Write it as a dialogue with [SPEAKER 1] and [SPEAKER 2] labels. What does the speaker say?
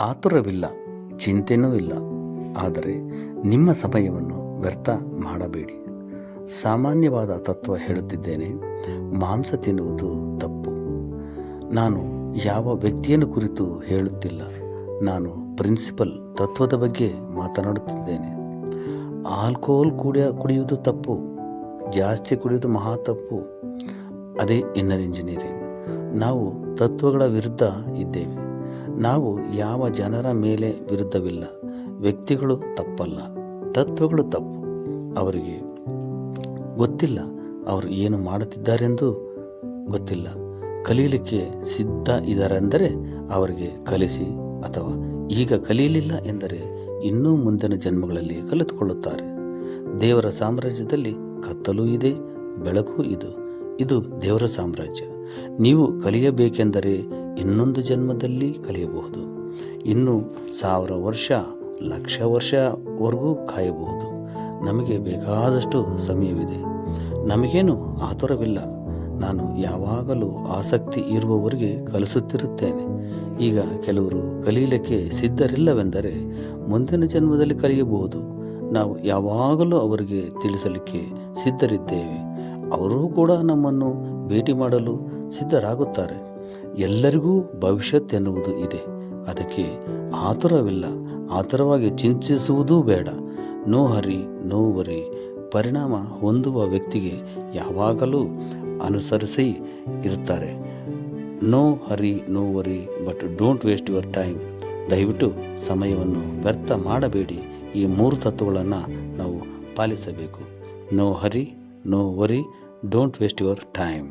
[SPEAKER 1] ಆತುರವಿಲ್ಲ, ಚಿಂತೆನೂ ಇಲ್ಲ. ಆದರೆ ನಿಮ್ಮ ಸಮಯವನ್ನು ವ್ಯರ್ಥ ಮಾಡಬೇಡಿ. ಸಾಮಾನ್ಯವಾದ ತತ್ವ ಹೇಳುತ್ತಿದ್ದೇನೆ. ಮಾಂಸ ತಿನ್ನುವುದು ತಪ್ಪು. ನಾನು ಯಾವ ವ್ಯಕ್ತಿಯನ್ನು ಕುರಿತು ಹೇಳುತ್ತಿಲ್ಲ. ನಾನು ಪ್ರಿನ್ಸಿಪಲ್ ತತ್ವದ ಬಗ್ಗೆ ಮಾತನಾಡುತ್ತಿದ್ದೇನೆ. ಆಲ್ಕೋಹಾಲ್ ಕುಡಿಯುವುದು ತಪ್ಪು. ಜಾಸ್ತಿ ಕುಡಿಯುವುದು ಮಹಾ ತಪ್ಪು. ಅದೇ ಇನ್ನರ್ ಇಂಜಿನಿಯರಿಂಗ್. ನಾವು ತತ್ವಗಳ ವಿರುದ್ಧ ಇದ್ದೇವೆ. ನಾವು ಯಾವ ಜನರ ಮೇಲೆ ವಿರುದ್ಧವಿಲ್ಲ. ವ್ಯಕ್ತಿಗಳು ತಪ್ಪಲ್ಲ, ತತ್ವಗಳು ತಪ್ಪು. ಅವರಿಗೆ ಗೊತ್ತಿಲ್ಲ, ಅವರು ಏನು ಮಾಡುತ್ತಿದ್ದಾರೆಂದು ಗೊತ್ತಿಲ್ಲ. ಕಲೀಲಿಕ್ಕೆ ಸಿದ್ಧ ಇದ್ದಾರೆಂದರೆ ಅವರಿಗೆ ಕಲಿಸಿ, ಅಥವಾ ಈಗ ಕಲಿಯಲಿಲ್ಲ ಎಂದರೆ ಇನ್ನೂ ಮುಂದಿನ ಜನ್ಮಗಳಲ್ಲಿ ಕಲಿತುಕೊಳ್ಳುತ್ತಾರೆ. ದೇವರ ಸಾಮ್ರಾಜ್ಯದಲ್ಲಿ ಕತ್ತಲೂ ಇದೆ, ಬೆಳಕು ಇದು ದೇವರ ಸಾಮ್ರಾಜ್ಯ. ನೀವು ಕಲಿಯಬೇಕೆಂದರೆ ಇನ್ನೊಂದು ಜನ್ಮದಲ್ಲಿ ಕಲಿಯಬಹುದು. ಇನ್ನು 1000 ವರ್ಷ, 1,00,000 ವರ್ಷವರೆಗೂ ಕಾಯಬಹುದು. ನಮಗೆ ಬೇಕಾದಷ್ಟು ಸಮಯವಿದೆ. ನಮಗೇನು ಆತುರವಿಲ್ಲ. ನಾನು ಯಾವಾಗಲೂ ಆಸಕ್ತಿ ಇರುವವರಿಗೆ ಕಲಿಸುತ್ತಿರುತ್ತೇನೆ. ಈಗ ಕೆಲವರು ಕಲಿಯಲಿಕ್ಕೆ ಸಿದ್ಧರಿಲ್ಲವೆಂದರೆ ಮುಂದಿನ ಜನ್ಮದಲ್ಲಿ ಕಲಿಯಬಹುದು. ನಾವು ಯಾವಾಗಲೂ ಅವರಿಗೆ ತಿಳಿಸಲಿಕ್ಕೆ ಸಿದ್ಧರಿದ್ದೇವೆ. ಅವರೂ ಕೂಡ ನಮ್ಮನ್ನು ಭೇಟಿ ಮಾಡಲು ಸಿದ್ಧರಾಗುತ್ತಾರೆ. ಎಲ್ಲರಿಗೂ ಭವಿಷ್ಯತ್ ಎನ್ನುವುದು ಇದೆ. ಅದಕ್ಕೆ ಆತುರವಿಲ್ಲ. ಆತುರವಾಗಿ ಚಿಂತಿಸುವುದೂ ಬೇಡ. No hurry, no worry. ಪರಿಣಾಮ ಹೊಂದುವ ವ್ಯಕ್ತಿಗೆ ಯಾವಾಗಲೂ ಅನುಸರಿಸಿ ಇರುತ್ತಾರೆ. No hurry, no worry, but don't waste your time. ದಯವಿಟ್ಟು ಸಮಯವನ್ನು ವ್ಯರ್ಥ ಮಾಡಬೇಡಿ. ಈ 3 ತತ್ವಗಳನ್ನು ನಾವು ಪಾಲಿಸಬೇಕು. No hurry, no worry, don't waste your time.